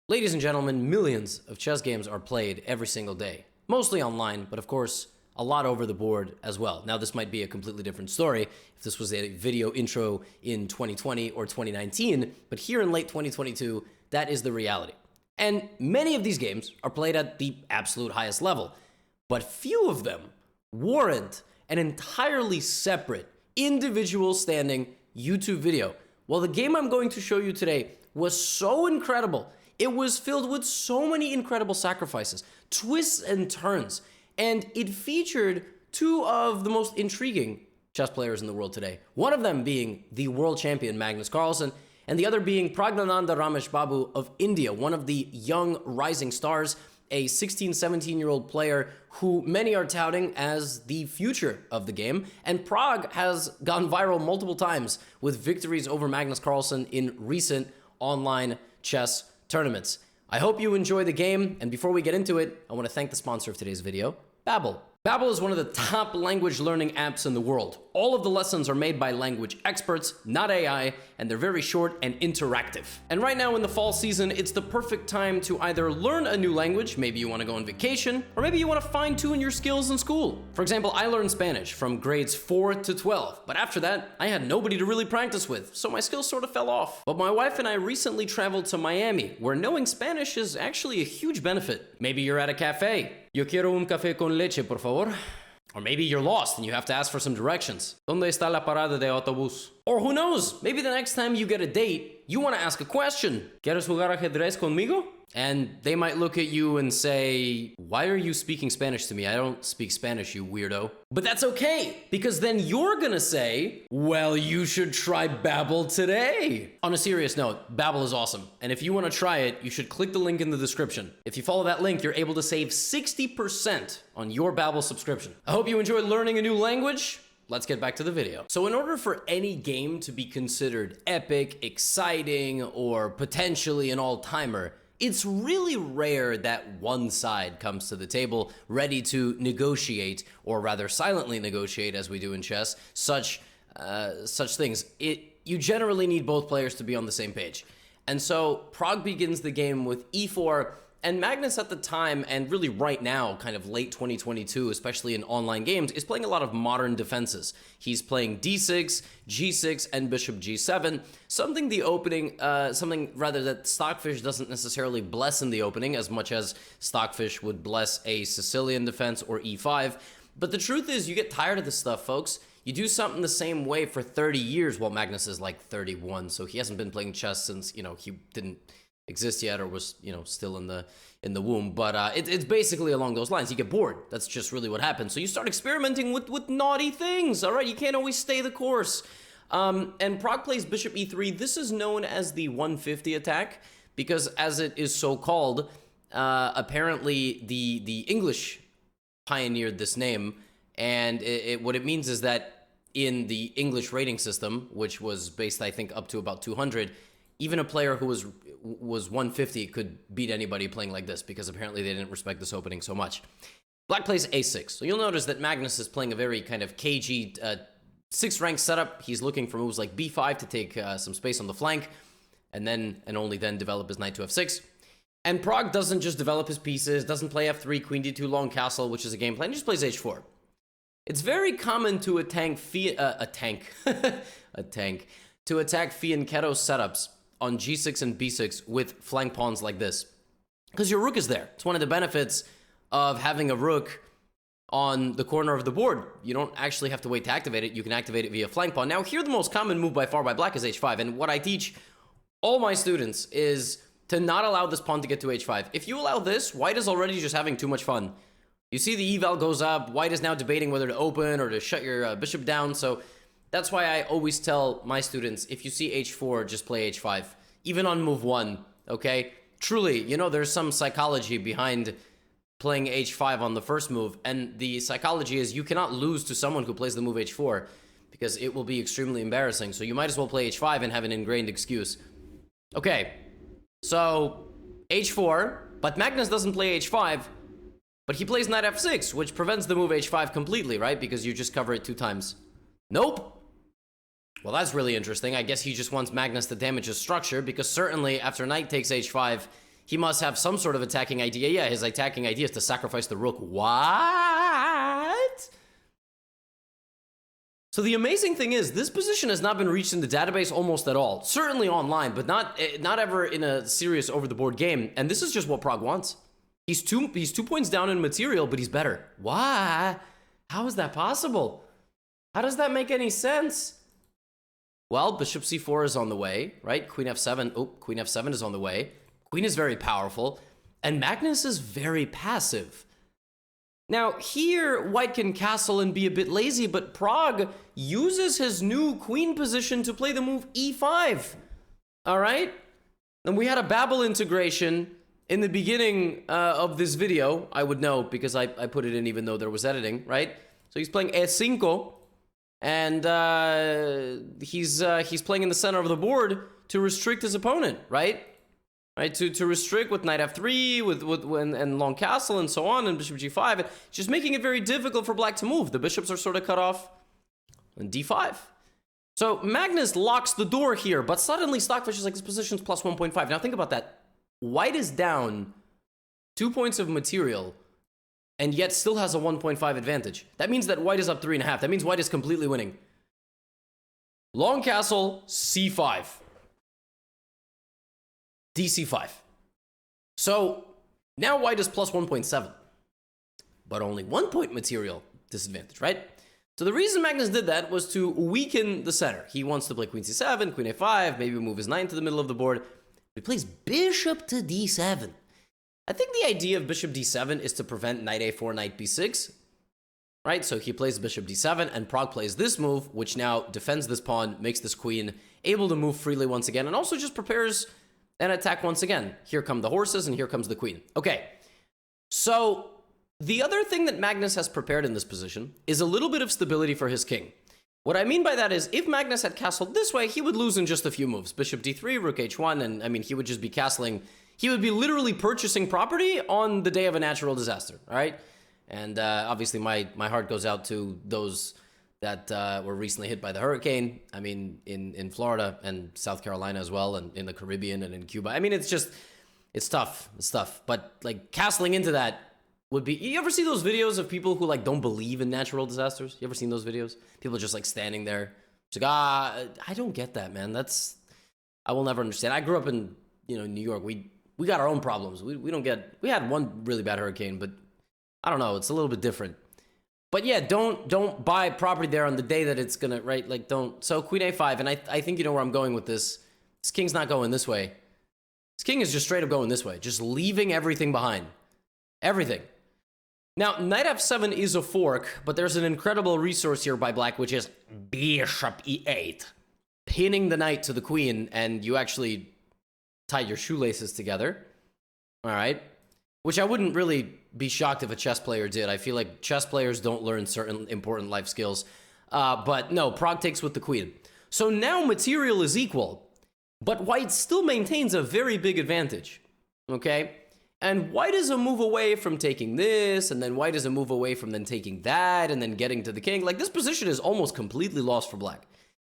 Ladies and gentlemen, millions of chess games are played every single day. Mostly online, but of course, a lot over the board as well. Now, this might be a completely different story if this was a video intro in 2020 or 2019, but here in late 2022, that is the reality. And many of these games are played at the absolute highest level, but few of them warrant an entirely separate, individual standing YouTube video. Well, the game I'm going to show you today was so incredible. It was filled with so many incredible sacrifices, twists and turns, and it featured two of the most intriguing chess players in the world today. One of them being the world champion Magnus Carlsen, and the other being Pragg Ramesh Babu of India, one of the young rising stars, a 16, 17-year-old player who many are touting as the future of the game. And Pragg has gone viral multiple times with victories over Magnus Carlsen in recent online chess tournaments. I hope you enjoy the game, and before we get into it, I want to thank the sponsor of today's video, Babbel. Babbel is one of the top language learning apps in the world. All of the lessons are made by language experts, not AI, and they're very short and interactive. And right now in the fall season, it's the perfect time to either learn a new language, maybe you want to go on vacation, or maybe you want to fine-tune your skills in school. For example, I learned Spanish from grades 4 to 12, but after that, I had nobody to really practice with, so my skills sort of fell off. But my wife and I recently traveled to Miami, where knowing Spanish is actually a huge benefit. Maybe you're at a cafe. Yo quiero un café con leche, por favor. Or maybe you're lost and you have to ask for some directions. ¿Dónde está la parada de autobús? Or who knows, maybe the next time you get a date, you want to ask a question. ¿Quieres jugar ajedrez conmigo? And they might look at you and say, why are you speaking Spanish to me? I don't speak Spanish, you weirdo. But that's okay, because then you're gonna say, well, you should try Babbel today. On a serious note, Babbel is awesome. And if you want to try it, you should click the link in the description. If you follow that link, you're able to save 60% on your Babbel subscription. I hope you enjoy learning a new language. Let's get back to the video. So in order for any game to be considered epic, exciting, or potentially an all-timer, it's really rare that one side comes to the table ready to negotiate, or rather silently negotiate, as we do in chess, such things. You generally need both players to be on the same page. And so Pragg begins the game with e4, and Magnus at the time, and really right now, kind of late 2022, especially in online games, is playing a lot of modern defenses. He's playing d6, g6, and bishop g7, something that Stockfish doesn't necessarily bless in the opening as much as Stockfish would bless a Sicilian defense or e5. But the truth is, you get tired of this stuff, folks. You do something the same way for 30 years. Well, Magnus is like 31, so he hasn't been playing chess since, he didn't exist yet or was, still in the womb. But it's basically along those lines. You get bored. That's just really what happens. So you start experimenting with naughty things, all right? You can't always stay the course. And Pragg plays bishop e3. This is known as the 150 attack because, as it is so called, apparently the English pioneered this name. And what it means is that in the English rating system, which was based, I think, up to about 200, even a player who was 150 could beat anybody playing like this because apparently they didn't respect this opening so much. Black plays a6. So you'll notice that Magnus is playing a very kind of cagey 6th rank setup. He's looking for moves like b5 to take some space on the flank and only then develop his knight to f6. And Pragg doesn't just develop his pieces, doesn't play f3, queen d2, long castle, which is a game plan, he just plays h4. It's very common to attack fianchetto setups on g6 and b6 with flank pawns like this, because your rook is there. It's one of the benefits of having a rook on the corner of the board. You don't actually have to wait to activate it. You can activate it via flank pawn. Now, here the most common move by far by black is h5, and what I teach all my students is to not allow this pawn to get to h5. If you allow this, white is already just having too much fun. You see the eval goes up, white is now debating whether to open or to shut your bishop down, so that's why I always tell my students, if you see h4, just play h5, even on move 1, okay? Truly, there's some psychology behind playing h5 on the first move, and the psychology is you cannot lose to someone who plays the move h4, because it will be extremely embarrassing, so you might as well play h5 and have an ingrained excuse. Okay, so h4, but Magnus doesn't play h5, but he plays knight f6, which prevents the move h5 completely, right? Because you just cover it 2 times. Nope. Well, that's really interesting. I guess he just wants Magnus to damage his structure, because certainly after knight takes h5, he must have some sort of attacking idea. Yeah, his attacking idea is to sacrifice the rook. What? So the amazing thing is, this position has not been reached in the database almost at all. Certainly online, but not ever in a serious over-the-board game. And this is just what Pragg wants. He's 2 points down in material, but he's better. Why? How is that possible? How does that make any sense? Well, bishop c4 is on the way, right? Queen f7. Oh, queen f7 is on the way. Queen is very powerful. And Magnus is very passive. Now, here, white can castle and be a bit lazy, but Pragg uses his new queen position to play the move e5. All right? And we had a Babel integration in the beginning of this video. I would know because I put it in even though there was editing, right? So he's playing e5, and he's playing in the center of the board to restrict his opponent, right? Right, to restrict with knight f3, and long castle and so on, and bishop g5, and just making it very difficult for black to move. The bishops are sort of cut off, and d5. So Magnus locks the door here, but suddenly Stockfish is like, this position's plus 1.5. Now think about that. White is down 2 points of material, and yet still has a 1.5 advantage. That means that white is up 3.5. That means white is completely winning. Long castle, c5. dc5. So now white is plus 1.7, but only 1 point material disadvantage, right? So the reason Magnus did that was to weaken the center. He wants to play queen c7, queen a5, maybe move his knight to the middle of the board. He plays bishop to d7. I think the idea of bishop d7 is to prevent knight a4, knight b6, right? So he plays bishop d7, and Pragg plays this move, which now defends this pawn, makes this queen able to move freely once again, and also just prepares an attack once again. Here come the horses, and here comes the queen. Okay, so the other thing that Magnus has prepared in this position is a little bit of stability for his king. What I mean by that is, if Magnus had castled this way, he would lose in just a few moves. Bishop d3, rook h1, and I mean, he would just be castling. He would be literally purchasing property on the day of a natural disaster, all right? And obviously, my heart goes out to those that were recently hit by the hurricane. I mean, in Florida and South Carolina as well, and in the Caribbean and in Cuba. I mean, it's tough. It's tough. But like castling into that would be. You ever see those videos of people who like don't believe in natural disasters? You ever seen those videos? People just like standing there. It's like, I don't get that, man. I will never understand. I grew up in New York. We got our own problems. We don't get. We had one really bad hurricane, but I don't know. It's a little bit different. But yeah, don't buy property there on the day that it's gonna, right? Like don't. So queen a5, and I think you know where I'm going with this. This king's not going this way. This king is just straight up going this way, just leaving everything behind. Everything. Now, knight f7 is a fork, but there's an incredible resource here by black, which is bishop e8. Pinning the knight to the queen, and you actually tie your shoelaces together. All right. Which I wouldn't really be shocked if a chess player did. I feel like chess players don't learn certain important life skills. But no, Pragg takes with the queen. So now material is equal, but white still maintains a very big advantage, okay? And white is a move away from taking this, and then white is a move away from then taking that, and then getting to the king. Like, this position is almost completely lost for black.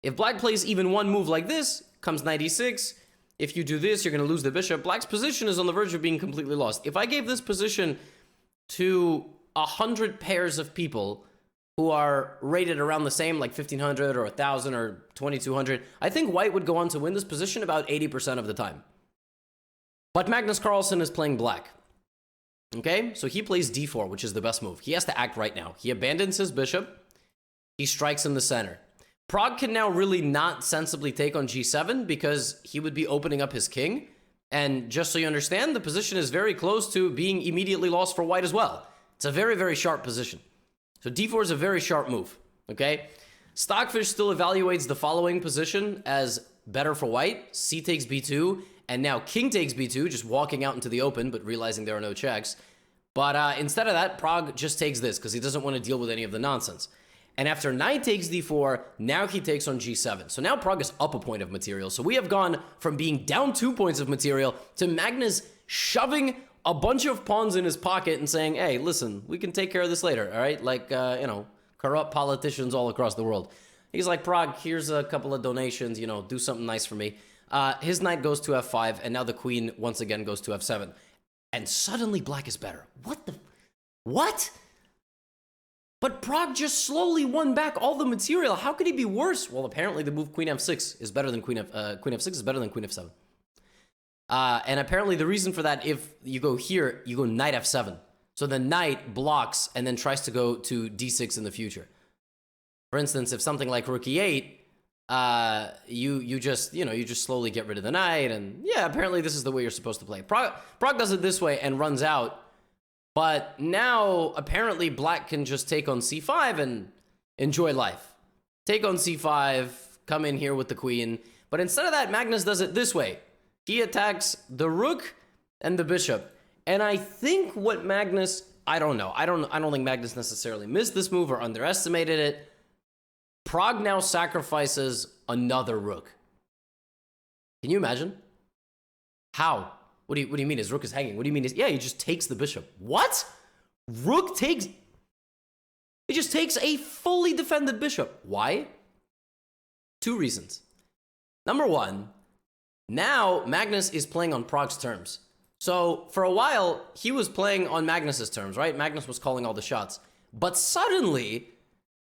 If black plays even one move like this, comes knight e6, if you do this, you're going to lose the bishop. Black's position is on the verge of being completely lost. If I gave this position to 100 pairs of people who are rated around the same, like 1,500 or 1,000 or 2,200, I think white would go on to win this position about 80% of the time. But Magnus Carlsen is playing black. Okay, so he plays d4, which is the best move. He has to act right now. He abandons his bishop. He strikes in the center. Pragg can now really not sensibly take on g7 because he would be opening up his king. And just so you understand, the position is very close to being immediately lost for white as well. It's a very, very sharp position. So d4 is a very sharp move, okay? Stockfish still evaluates the following position as better for white. C takes b2, and now king takes b2, just walking out into the open, but realizing there are no checks. But instead of that, Pragg just takes this because he doesn't want to deal with any of the nonsense. And after knight takes d4, now he takes on g7. So now Pragg is up a point of material. So we have gone from being down 2 points of material to Magnus shoving a bunch of pawns in his pocket and saying, hey, listen, we can take care of this later, all right? Like, corrupt politicians all across the world. He's like, Pragg, here's a couple of donations, do something nice for me. His knight goes to f5, and now the queen once again goes to f7. And suddenly black is better. What the... What? But Pragg just slowly won back all the material. How could he be worse? Well, apparently the move queen f6 is better than queen f6 is better than queen f7. And apparently the reason for that, if you go here, you go knight f7. So the knight blocks and then tries to go to d6 in the future. For instance, if something like rook e8, you just slowly get rid of the knight, and yeah, apparently this is the way you're supposed to play. Pragg does it this way and runs out, but now apparently black can just take on c5 and enjoy life. Take on c5, come in here with the queen, but instead of that, Magnus does it this way. He attacks the rook and the bishop. And I think what Magnus, I don't know. I don't think Magnus necessarily missed this move or underestimated it. Pragg now sacrifices another rook. Can you imagine? How? What do you mean his rook is hanging? What do you mean? Yeah, he just takes the bishop. What? Rook takes... He just takes a fully defended bishop. Why? Two reasons. Number one, now Magnus is playing on Pragg's terms. So for a while, he was playing on Magnus's terms, right? Magnus was calling all the shots. But suddenly,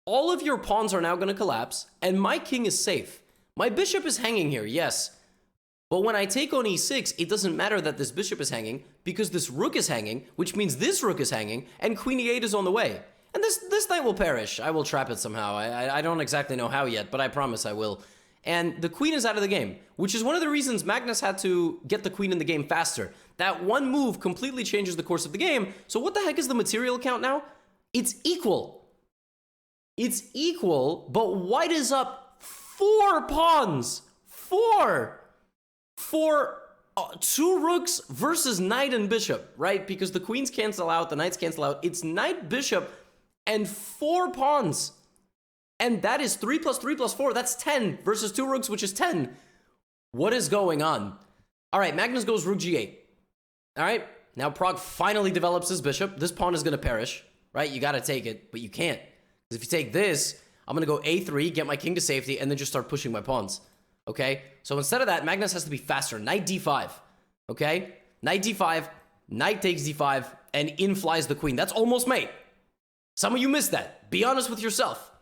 all of your pawns are now going to collapse, and my king is safe. My bishop is hanging here, yes. But when I take on e6, it doesn't matter that this bishop is hanging, because this rook is hanging, which means this rook is hanging, and queen e8 is on the way. And this knight will perish. I will trap it somehow. I don't exactly know how yet, but I promise I will. And the queen is out of the game, which is one of the reasons Magnus had to get the queen in the game faster. That one move completely changes the course of the game. So what the heck is the material count now? It's equal. It's equal, but white is up 4 pawns. 4! For 2 rooks versus knight and bishop, right? Because the queens cancel out, the knights cancel out. It's knight, bishop, and 4 pawns. And that is 3 plus 3 plus 4. That's 10 versus 2 rooks, which is 10. What is going on? All right, Magnus goes rook g8. All right, now Pragg finally develops his bishop. This pawn is going to perish, right? You got to take it, but you can't. Because if you take this, I'm going to go a3, get my king to safety, and then just start pushing my pawns. Okay? So instead of that, Magnus has to be faster. Knight d5. Okay? Knight d5, knight takes d5, and in flies the queen. That's almost mate. Some of you missed that. Be honest with yourself.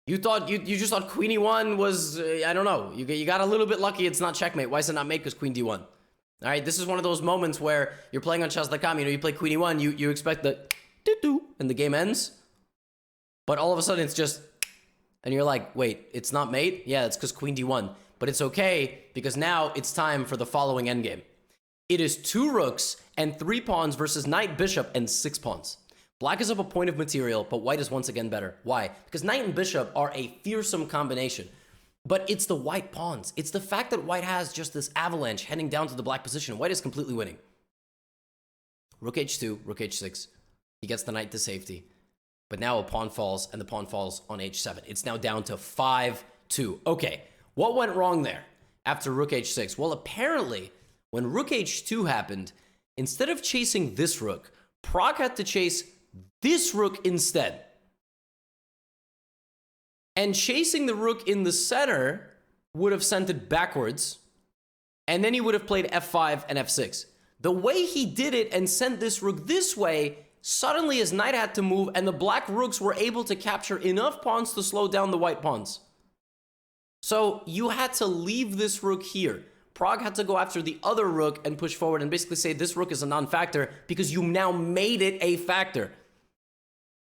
You thought, you just thought queen e1 was, I don't know. You got a little bit lucky it's not checkmate. Why is it not mate? Because queen d1. All right, this is one of those moments where you're playing on chess.com, you play queen e1, you expect the doo-doo, and the game ends. But all of a sudden it's just, and you're like, wait, it's not mate? Yeah, it's because queen d1. But it's okay, because now it's time for the following endgame. It is 2 rooks and 3 pawns versus knight, bishop, and 6 pawns. Black is up a point of material, but white is once again better. Why? Because knight and bishop are a fearsome combination. But it's the white pawns. It's the fact that white has just this avalanche heading down to the black position. White is completely winning. Rook h2, rook h6. He gets the knight to safety. But now a pawn falls, and the pawn falls on h7. It's now down to 5-2. Okay, what went wrong there after rook h6? Well, apparently, when rook h2 happened, instead of chasing this rook, Pragg had to chase this rook instead. And chasing the rook in the center would have sent it backwards, and then he would have played f5 and f6. The way he did it and sent this rook this way, suddenly his knight had to move, and the black rooks were able to capture enough pawns to slow down the white pawns. So you had to leave this rook here. Pragg had to go after the other rook and push forward and basically say this rook is a non-factor because you now made it a factor.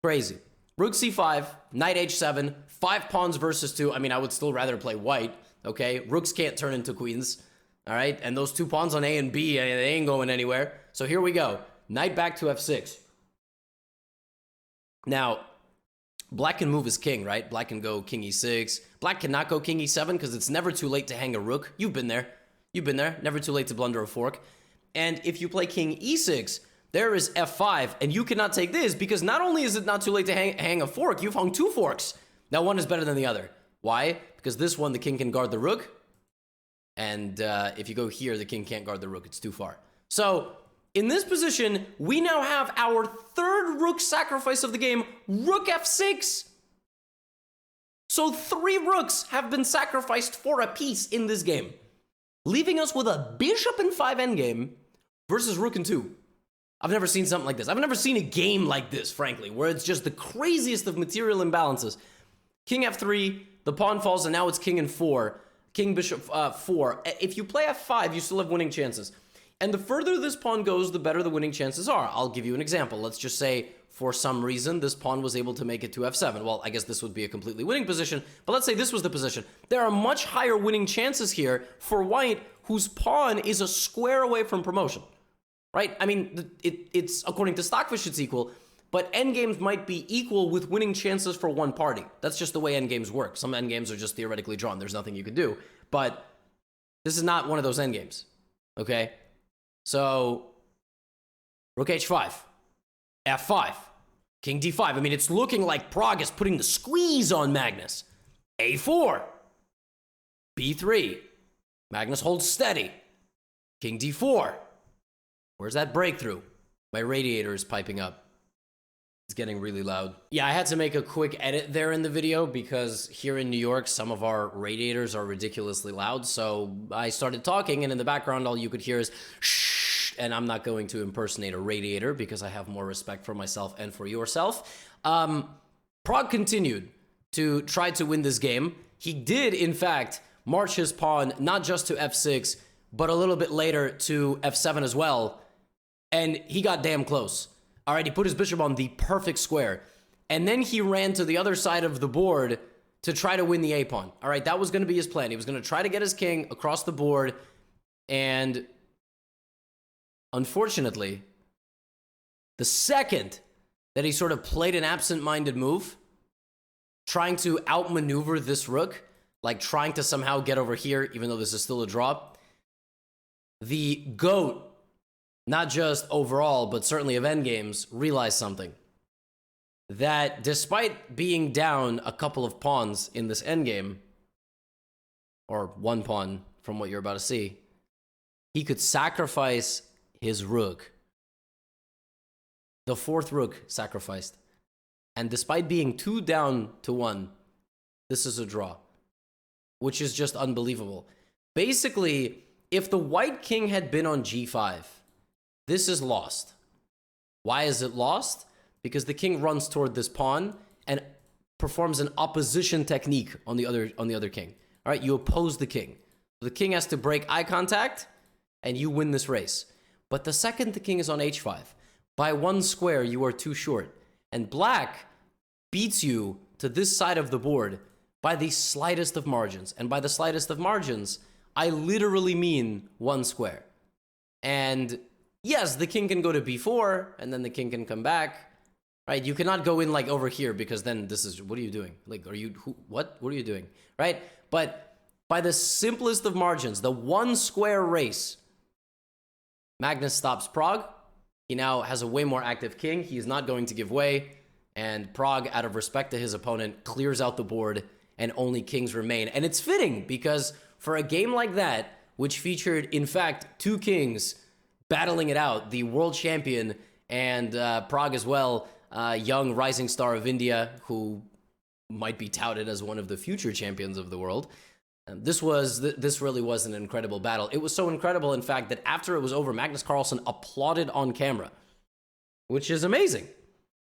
Crazy. Rook c5, knight h7, 5 pawns versus 2. I mean, I would still rather play white, okay? Rooks can't turn into queens, all right? And those 2 pawns on A and B, they ain't going anywhere. So here we go. Knight back to f6. Now, black can move his king, right? Black can go king e6. Black cannot go king e7 because it's never too late to hang a rook. You've been there. You've been there. Never too late to blunder a fork. And if you play king e6, there is f5, and you cannot take this because not only is it not too late to hang a fork, you've hung 2 forks. Now one is better than the other. Why? Because this one, the king can guard the rook. And if you go here, the king can't guard the rook. It's too far. So in this position, we now have our 3rd rook sacrifice of the game, rook f6. So 3 rooks have been sacrificed for a piece in this game. leaving us with a bishop and 5 endgame versus rook and 2. I've never seen something like this. I've never seen a game like this, frankly, where it's just the craziest of material imbalances. King f3, the pawn falls, and now it's king and 4. King bishop 4. If you play f5, you still have winning chances. And the further this pawn goes, the better the winning chances are. I'll give you an example. Let's just say, for some reason, this pawn was able to make it to f7. Well, I guess this would be a completely winning position, but let's say this was the position. There are much higher winning chances here for white, whose pawn is a square away from promotion, right? I mean, it's according to Stockfish, it's equal, but endgames might be equal with winning chances for one party. That's just the way endgames work. Some endgames are just theoretically drawn. There's nothing you can do, but this is not one of those endgames, okay? So, rook h5, f5, king d5. I mean, it's looking like Pragg is putting the squeeze on Magnus. a4, b3. Magnus holds steady. King d4. Where's that breakthrough? My radiator is piping up. It's getting really loud. Yeah, I had to make a quick edit there in the video because here in New York, some of our radiators are ridiculously loud. So I started talking, and in the background, all you could hear is shh. And I'm not going to impersonate a radiator because I have more respect for myself and for yourself. Pragg continued to try to win this game. He did, in fact, march his pawn not just to f6, but a little bit later to f7 as well. And he got damn close. All right, he put his bishop on the perfect square. And then he ran to the other side of the board to try to win the a-pawn. All right, that was going to be his plan. He was going to try to get his king across the board. And unfortunately, the second that he sort of played an absent-minded move, trying to outmaneuver this rook, like trying to somehow get over here, even though this is still a draw, the GOAT, not just overall, but certainly of endgames, realized something. That despite being down a couple of pawns in this endgame, or one pawn from what you're about to see, he could sacrifice his rook. The 4th rook sacrificed. And despite being 2 down to 1, this is a draw, which is just unbelievable. Basically, if the white king had been on g5, this is lost. Why is it lost? Because the king runs toward this pawn and performs an opposition technique on the other king. All right, you oppose the king. The king has to break eye contact, and you win this race. But the second the king is on h5, by 1 square, you are too short. And black beats you to this side of the board by the slightest of margins. And by the slightest of margins, I literally mean 1 square. And yes, the king can go to b4, and then the king can come back, right? You cannot go in like over here because then this is, what are you doing? Like, what are you doing, right? But by the simplest of margins, the 1 square race, Magnus stops Pragg. He now has a way more active king. He is not going to give way, and Pragg, out of respect to his opponent, clears out the board, and only kings remain. And it's fitting because for a game like that, which featured, in fact, 2 kings battling it out, the world champion and Pragg as well, young rising star of India, who might be touted as one of the future champions of the world. This really was an incredible battle. It was so incredible, in fact, that after it was over, Magnus Carlsen applauded on camera, which is amazing.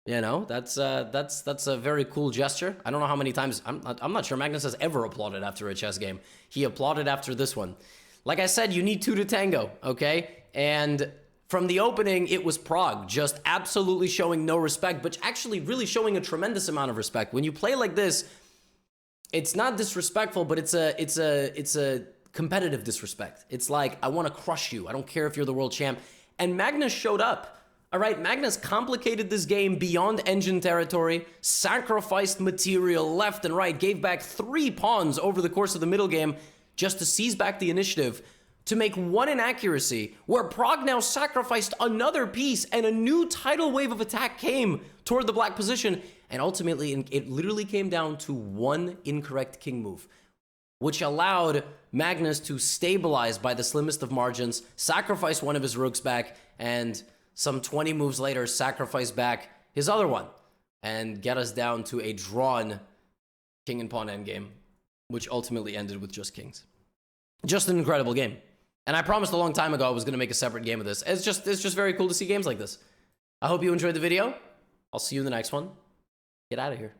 You know, that's a very cool gesture. I don't know how many times, I'm not sure Magnus has ever applauded after a chess game. He applauded after this one. Like I said, you need 2 to tango, okay? And from the opening, it was Pragg just absolutely showing no respect, but actually really showing a tremendous amount of respect. When you play like this, it's not disrespectful, but it's a competitive disrespect. It's like, I want to crush you. I don't care if you're the world champ. And Magnus showed up. All right, Magnus complicated this game beyond engine territory, sacrificed material left and right, gave back 3 pawns over the course of the middle game just to seize back the initiative, to make 1 inaccuracy, where Pragg now sacrificed another piece and a new tidal wave of attack came toward the black position. And ultimately, it literally came down to 1 incorrect king move, which allowed Magnus to stabilize by the slimmest of margins, sacrifice one of his rooks back, and some 20 moves later, sacrifice back his other one, and get us down to a drawn king and pawn endgame, which ultimately ended with just kings. Just an incredible game. And I promised a long time ago I was going to make a separate game of this. It's just very cool to see games like this. I hope you enjoyed the video. I'll see you in the next one. Get out of here.